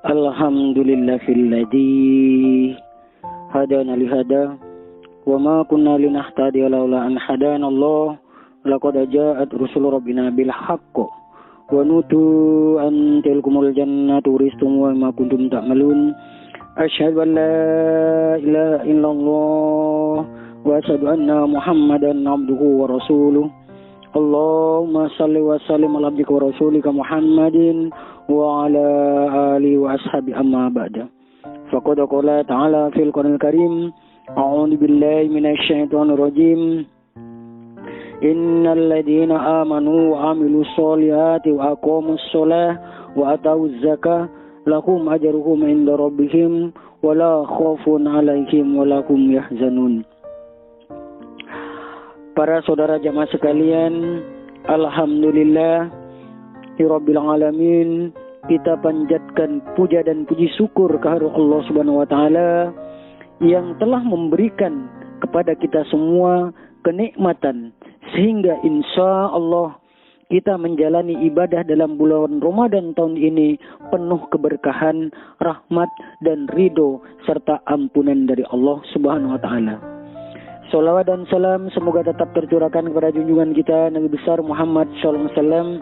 Alhamdulillahilladzi hadana lihada wa ma kunna linahtadiya laula an hadana Allah laqad ja'at rusul rabbina bil haqq wa nutu an tilkumul jannatu uristum wa ma kuntum ta'malun asyhadu an la ilaha illallah wa asyhadu anna muhammadan abduhu wa rasuluh. Allahumma salli wa sallim ala abdika wa rasulika Muhammadin wa ala alihi wa ashabi amma ba'da. Faqad qala ta'ala fil Qur'anil Karim, a'udzu billahi minasy syaithanir rajim. Innal ladzina amanu wa 'amilus sholihati wa aqamus shalah wa atawuz zakah lahum ajruhum 'inda rabbihim wa la khaufun 'alaihim wa la hum yahzanun. Para saudara jamaah sekalian, alhamdulillah Rabbil alamin, kita panjatkan puja dan puji syukur kehadirat Allah Subhanahu wa taala yang telah memberikan kepada kita semua kenikmatan sehingga insya Allah kita menjalani ibadah dalam bulan Ramadan tahun ini penuh keberkahan, rahmat dan ridho serta ampunan dari Allah Subhanahu wa taala. Salawat dan salam semoga tetap tercurahkan kepada junjungan kita Nabi besar Muhammad SAW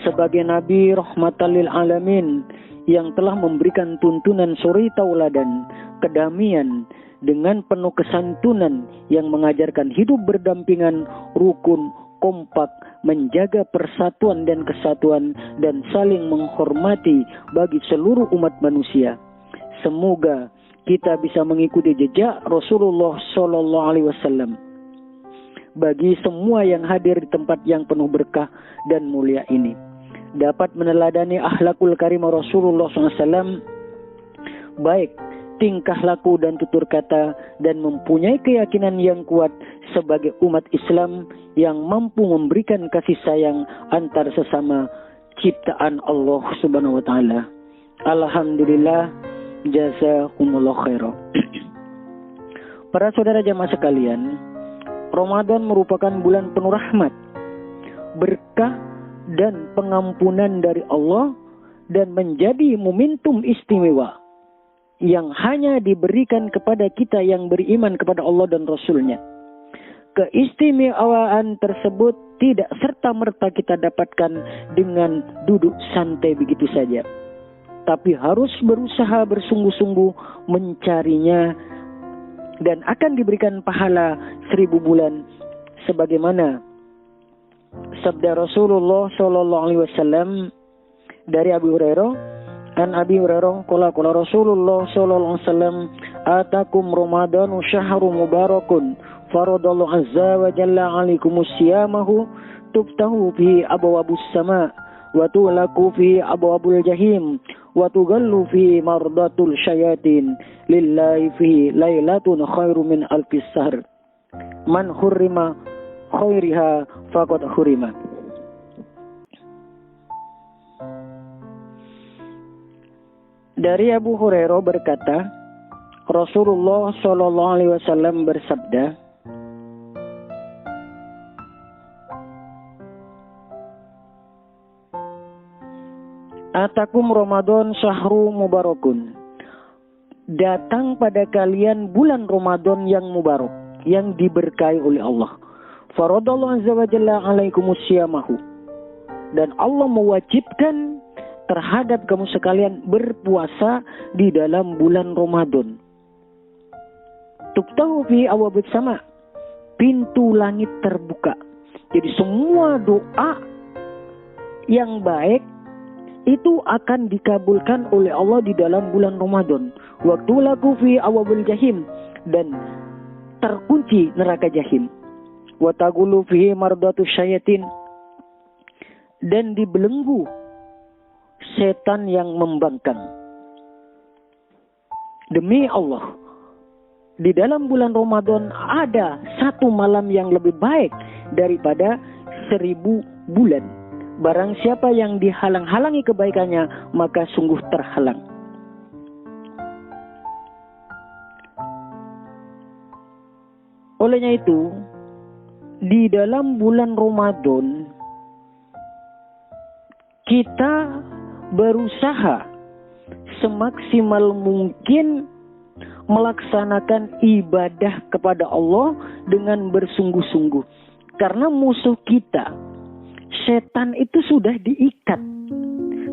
sebagai Nabi rahmatan lil alamin yang telah memberikan tuntunan suri tauladan kedamaian dengan penuh kesantunan yang mengajarkan hidup berdampingan, rukun, kompak, menjaga persatuan dan kesatuan dan saling menghormati bagi seluruh umat manusia. Semoga kita bisa mengikuti jejak Rasulullah Sallallahu Alaihi Wasallam bagi semua yang hadir di tempat yang penuh berkah dan mulia ini, dapat meneladani akhlakul karimah Rasulullah SAW, baik tingkah laku dan tutur kata, dan mempunyai keyakinan yang kuat sebagai umat Islam yang mampu memberikan kasih sayang antar sesama ciptaan Allah Subhanahu wa taala. Alhamdulillah, jazakumullah khairan. Para saudara jamaah sekalian, Ramadan merupakan bulan penuh rahmat, berkah dan pengampunan dari Allah dan menjadi momentum istimewa yang hanya diberikan kepada kita yang beriman kepada Allah dan Rasul-Nya. Keistimewaan tersebut tidak serta-merta kita dapatkan dengan duduk santai begitu saja, tapi harus berusaha bersungguh-sungguh mencarinya dan akan diberikan pahala 1000 bulan sebagaimana sabda Rasulullah Sallallahu Alaihi Wasallam dari Abu Hurairah. An Abi Hurairah qala Rasulullah Sallallahu Alaihi Wasallam, atakum Ramadanu syahrun mubarakun faradallahu azza wa jalla alaikumus siyamahu tuftahu fi abwabus sama wa tulaku fi abwabul jahim wa tughallu fi mardatul syayatin lillahi fi lailatun khairu min alfis sahr man hurrima khairiha faqad hurima. Dari Abu Hurairah berkata, Rasulullah Shallallahu Alaihi Wasallam bersabda, Atakum Ramadan syahru mubarakun. Datang pada kalian bulan Ramadan yang mubarak, yang diberkahi oleh Allah. Faradallahu azza wa jalla alaikumus siyamahu. Dan Allah mewajibkan terhadap kamu sekalian berpuasa di dalam bulan Ramadan. Tuftahu fi abwabus sama. Pintu langit terbuka. Jadi semua doa yang baik itu akan dikabulkan oleh Allah di dalam bulan Ramadan. Waktu laku fi awabul jahim, dan terkunci neraka jahim. Watagulu fi mardatu syayatin, dan dibelenggu setan yang membangkang. Demi Allah, di dalam bulan Ramadan ada satu malam yang lebih baik daripada 1000 bulan. Barang siapa yang dihalang-halangi kebaikannya, maka sungguh terhalang. Olehnya itu, di dalam bulan Ramadan kita berusaha semaksimal mungkin melaksanakan ibadah kepada Allah dengan bersungguh-sungguh. Karena musuh kita, setan itu sudah diikat,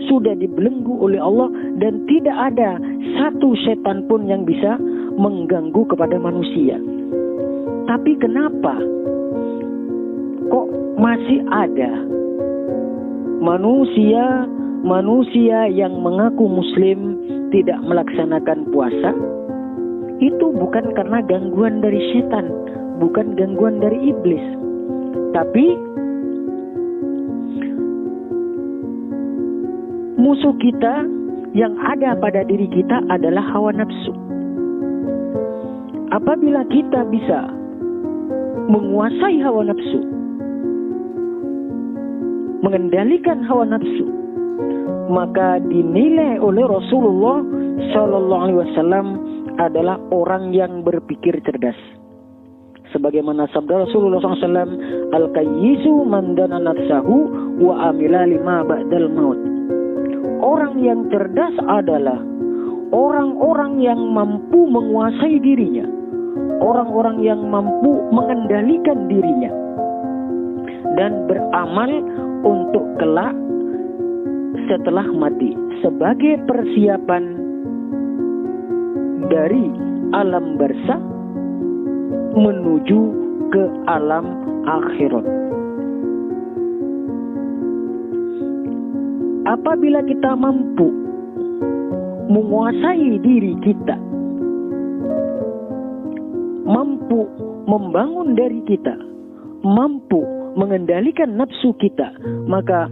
sudah dibelenggu oleh Allah, dan tidak ada satu setan pun yang bisa mengganggu kepada manusia. Tapi kenapa kok masih ada manusia yang mengaku muslim tidak melaksanakan puasa? Itu bukan karena gangguan dari setan, bukan gangguan dari iblis, tapi musuh kita yang ada pada diri kita adalah hawa nafsu. Apabila kita bisa menguasai hawa nafsu, mengendalikan hawa nafsu, maka dinilai oleh Rasulullah Shallallahu Alaihi Wasallam adalah orang yang berpikir cerdas. Sebagaimana sabda Rasulullah SAW, al-kayyisu man dana nafsahu wa amila lima ba'dal maut. Orang yang cerdas adalah orang-orang yang mampu menguasai dirinya, orang-orang yang mampu mengendalikan dirinya dan beramal untuk kelak setelah mati sebagai persiapan dari alam barzakh menuju ke alam akhirat. Apabila kita mampu menguasai diri kita, mampu membangun dari kita, mampu mengendalikan nafsu kita, maka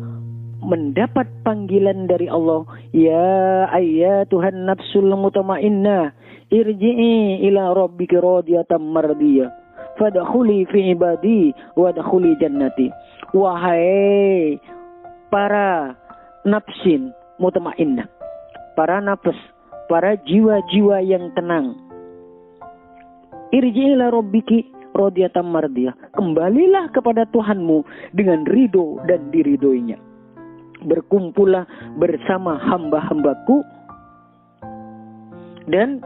mendapat panggilan dari Allah, ya ayyatuhan nafsul mutmainnah irji'i ila rabbiki radiyatan mardiyah fadkhuli fi ibadi wadkhuli jannati. Wahai para nafsin mutmainnah, para nafs, para jiwa-jiwa yang tenang, irji'i ila rabbiki radiyatan mardiyah, kembalilah kepada Tuhanmu dengan ridho dan diridhoinya. Berkumpullah bersama hamba-hambaku dan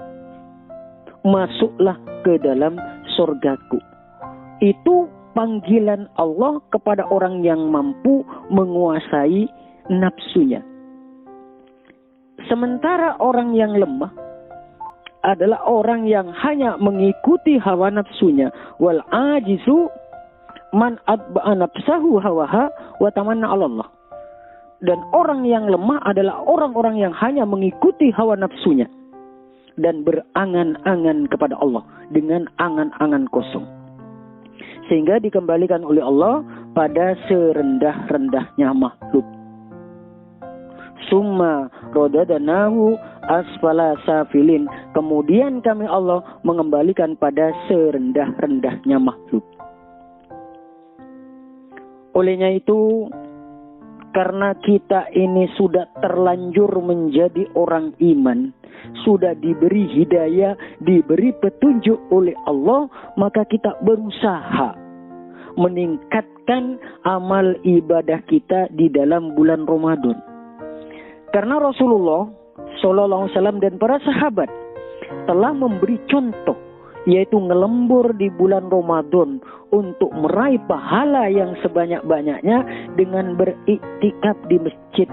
masuklah ke dalam surgaku. Itu panggilan Allah kepada orang yang mampu menguasai nafsunya. Sementara orang yang lemah adalah orang yang hanya mengikuti hawa nafsunya. Wal ajizu man atba'a nafsahu hawaha wa tamanna 'ala Allah. Dan orang yang lemah adalah orang-orang yang hanya mengikuti hawa nafsunya dan berangan-angan kepada Allah dengan angan-angan kosong, sehingga dikembalikan oleh Allah pada serendah-rendahnya makhluk. Summa rodadanahu asfala safilin. Kemudian kami Allah mengembalikan pada serendah-rendahnya makhluk. Olehnya itu, karena kita ini sudah terlanjur menjadi orang iman, sudah diberi hidayah, diberi petunjuk oleh Allah, maka kita berusaha meningkatkan amal ibadah kita di dalam bulan Ramadan. Karena Rasulullah Sallallahu Alaihi Wasallam dan para sahabat telah memberi contoh, yaitu ngelembur di bulan Ramadan untuk meraih pahala yang sebanyak-banyaknya dengan beriktikaf di masjid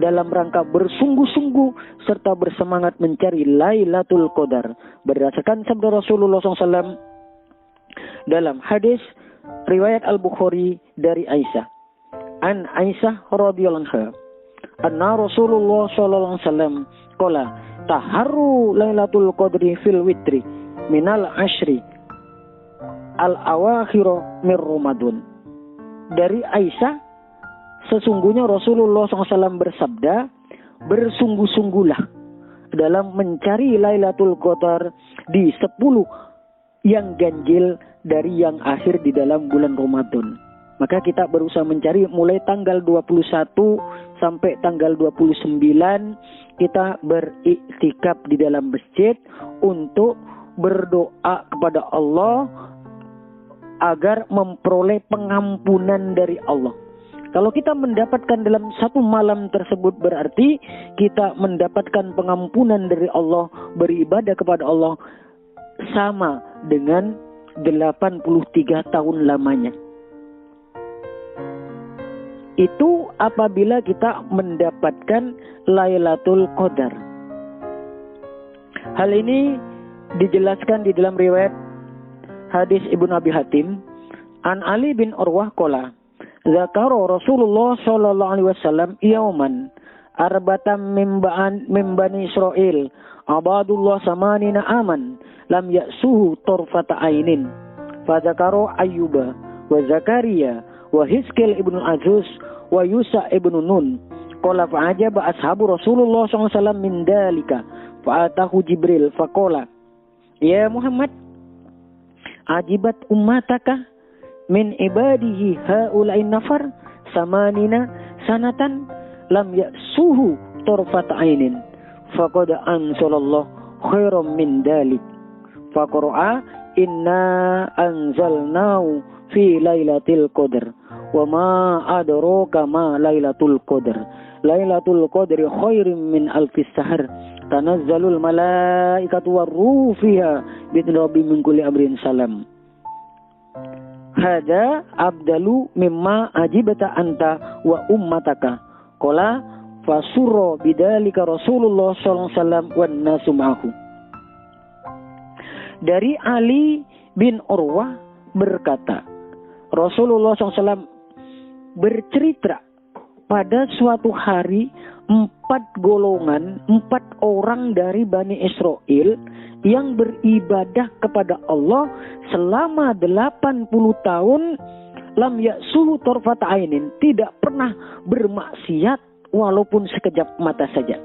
dalam rangka bersungguh-sungguh serta bersemangat mencari Lailatul Qadar. Berdasarkan sabda Rasulullah SAW dalam hadis riwayat Al-Bukhari dari Aisyah, an Aisyah radhiyallahu anha, anna Rasulullah sallallahu alaihi wasallam qala taharru Lailatul Qadri fil witri minal ashri al-awakhir min Ramadan. Dari Aisyah, sesungguhnya Rasulullah SAW bersabda, bersungguh-sungguhlah dalam mencari Lailatul Qadar di 10 yang ganjil dari yang akhir di dalam bulan Ramadan. Maka kita berusaha mencari mulai tanggal 21 sampai tanggal 29 kita beriktikaf di dalam masjid untuk berdoa kepada Allah agar memperoleh pengampunan dari Allah, Kalau kita mendapatkan dalam satu malam tersebut berarti kita mendapatkan pengampunan dari Allah, beribadah kepada Allah sama dengan 83 tahun lamanya. Itu apabila kita mendapatkan Lailatul Qadar. Hal ini dijelaskan di dalam riwayat hadis Ibnu Abi Hatim an Ali bin Urwah qala zakara Rasulullah sallallahu alaihi wasallam yauman arbatan min bani Israil abadullah samanina aman lam ya'suhu tarfata ainin fa zakara Ayyuba wa Zakaria wa Hizkil ibnu Azus wa Yusa ibnu Nun qala fa'ajaba ashabu Rasulullah sallallahu alaihi wasallam min dalika fa'atahu Jibril faqala ya Muhammad ajibat ummataka min ibadihi haula'in nafar samanina sanatan lam ya'suhu tarfata ainin faqad anzalallahu khairan min dalik faqra'a inna anzalnahu fi lailatul qadar wa ma adraka ma lailatul qadar lailatul qadri khairum min alfis sahr tanazzalul malaikatu warruhu fiha bi rabbi min kulli amrin salam. Hada abdalu mimma ajibata anta wa ummataka qala fasurra bidzalika Rasulullah sallallahu alaihi wasallam wan nasu ma'ahu. Dari Ali bin Urwah berkata, Rasulullah SAW bercerita pada suatu hari 4 golongan, 4 orang dari Bani Israel yang beribadah kepada Allah selama 80 tahun lam ya'suhu tarfata ainin, tidak pernah bermaksiat walaupun sekejap mata saja.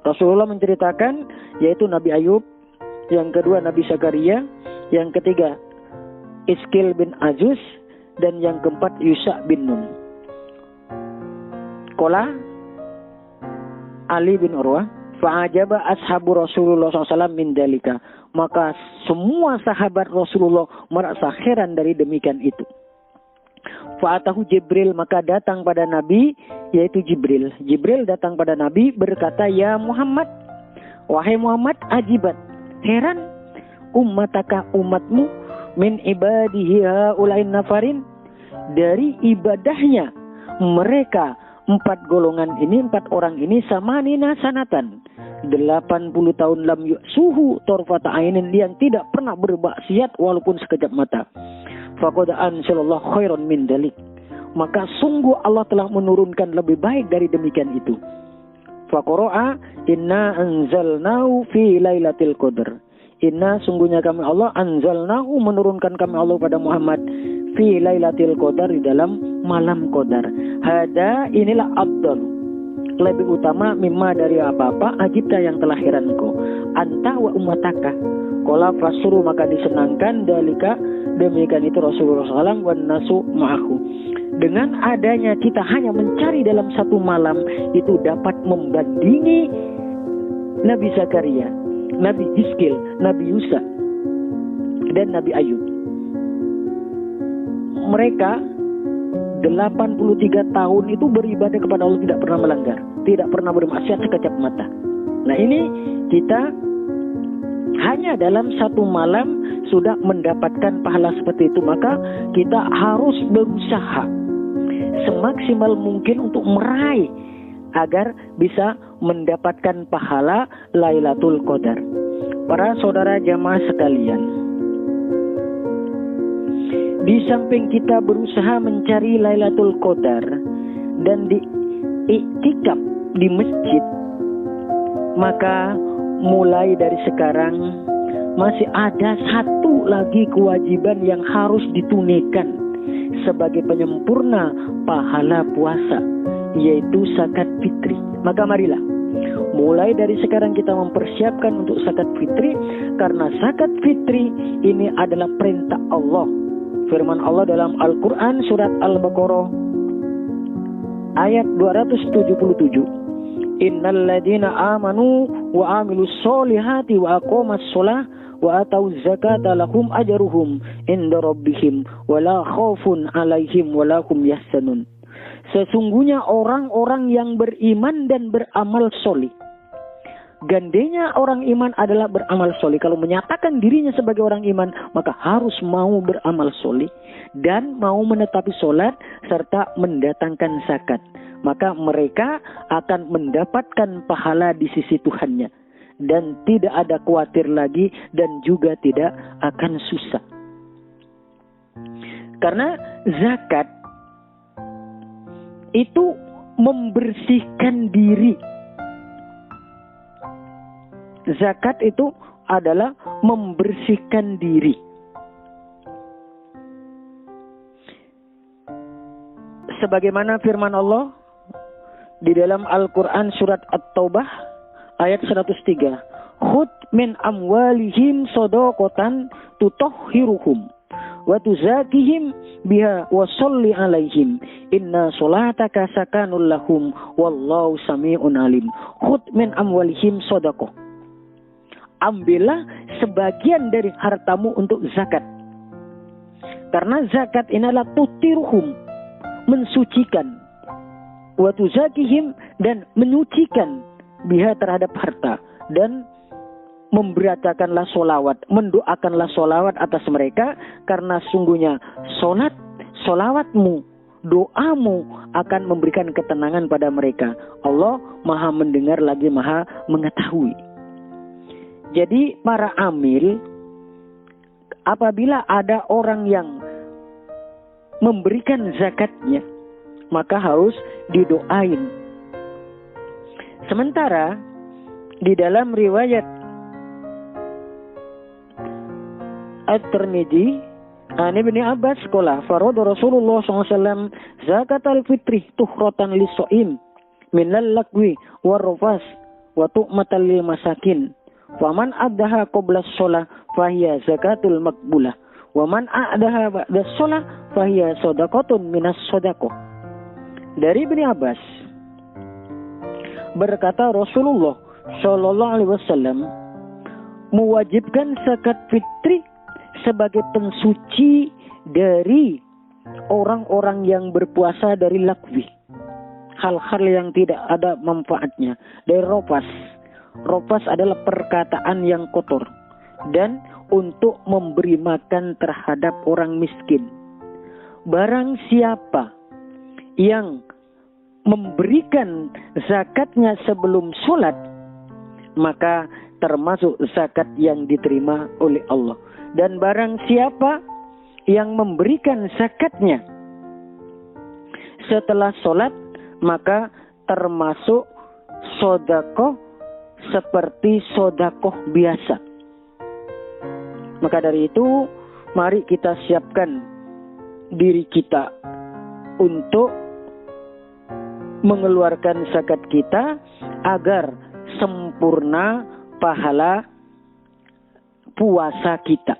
Rasulullah menceritakan yaitu Nabi Ayub, yang kedua Nabi Zakaria, yang ketiga Hizkil bin Azus, dan yang keempat Yusa bin Nun. Qala Ali bin Urwah fa'ajaba ashabu Rasulullah SAW min dalika, maka semua sahabat Rasulullah merasa heran dari demikian itu. Fa'atahu Jibril, maka datang pada Nabi yaitu Jibril. Jibril datang pada Nabi berkata, ya Muhammad, wahai Muhammad, ajibat, heran ummataka, umatmu, min ibadihi haulain nafarin, dari ibadahnya mereka 4 golongan ini, 4 orang ini, samanina sanatan, 80 tahun lam yu'suhu tarfata ainin, yang tidak pernah bermaksiat walaupun sekejap mata. Faqad anzalallahu khairan min dalik, maka sungguh Allah telah menurunkan lebih baik dari demikian itu. Faqra'a inna anzalnahu fi lailatul qadar, inna sungguhnya kami Allah anzalnahu menurunkan kami Allah pada Muhammad fi lailatul qadar, di dalam malam qadar. Hada inilah abdul, lebih utama mimma dari apa-apa ajibta yang telah heran engkau, anta wa ummataka qala fasuru, maka disenangkan dalika demikian itu Rasulullah SAW wan nasu ma'ahu. Dengan adanya kita hanya mencari dalam satu malam itu dapat membandingi Nabi Zakaria, Nabi Hizkil, Nabi Yusa, dan Nabi Ayub. Mereka 83 tahun itu beribadah kepada Allah, tidak pernah melanggar, tidak pernah bermaksiat sekejap mata. Nah ini kita hanya dalam satu malam sudah mendapatkan pahala seperti itu, maka kita harus berusaha semaksimal mungkin untuk meraih agar bisa mendapatkan pahala Lailatul Qadar. Para saudara jamaah sekalian, di samping kita berusaha mencari Lailatul Qadar dan di iktikaf di masjid, maka mulai dari sekarang masih ada satu lagi kewajiban yang harus ditunaikan sebagai penyempurna pahala puasa, yaitu zakat fitri. Maka marilah mulai dari sekarang kita mempersiapkan untuk zakat fitri, karena zakat fitri ini adalah perintah Allah. Firman Allah dalam Al-Quran surat Al-Baqarah ayat 277. Innal ladina amanu wa amilus solihati wa aqamas sholah wa atauz zakata lahum ajruhum inda rabbihim wa la khaufun alaihim wa la hum yahzanun. Sesungguhnya orang-orang yang beriman dan beramal solih. Gandenya orang iman adalah beramal solih. Kalau menyatakan dirinya sebagai orang iman, maka harus mau beramal solih dan mau menetapi sholat serta mendatangkan zakat. Maka mereka akan mendapatkan pahala di sisi Tuhannya. Dan tidak ada khawatir lagi dan juga tidak akan susah. Karena zakat itu membersihkan diri. Zakat itu adalah membersihkan diri. Sebagaimana firman Allah di dalam Al-Quran surat At-Taubah ayat 103. Khud min amwalihim sodokotan tutahhiruhum wa tuzakihim biha wa sholli alaihim inna sholataka sakanul lahum wallahu sami'un alim. Khud min amwalihim sodokoh. Ambillah sebagian dari hartamu untuk zakat. Karena zakat ini adalah tutiruhum, mensucikan. Wa tuzakihim, dan menyucikan biha terhadap harta. Dan memberatakanlah solawat, mendoakanlah solawat atas mereka. Karena sungguhnya solawatmu, doamu akan memberikan ketenangan pada mereka. Allah maha mendengar lagi maha mengetahui. Jadi para amil, apabila ada orang yang memberikan zakatnya, maka harus didoain. Sementara di dalam riwayat At-Tirmidzi, an Ibnu Abbas qala farada Rasulullah SAW zakat al-fitri tuhratan lis-shaim min al-lagwi war-rafas wa tu'matan lil masakin. Waman addaha qabla sholah fahiya zakatul makbulah. Waman addaha ba'da sholah fahiya sodakotun minas sodako. Dari Ibnu Abbas berkata Rasulullah Shallallahu Alaihi Wasallam mewajibkan zakat fitri sebagai pensuci dari orang-orang yang berpuasa dari lagwi, hal-hal yang tidak ada manfaatnya, dari rofas. Rofas adalah perkataan yang kotor dan untuk memberi makan terhadap orang miskin. Barang siapa yang memberikan zakatnya sebelum sholat, maka termasuk zakat yang diterima oleh Allah. Dan barang siapa yang memberikan zakatnya setelah sholat, maka termasuk sodakoh seperti sodakoh biasa. Maka dari itu, mari kita siapkan diri kita untuk mengeluarkan zakat kita agar sempurna pahala puasa kita.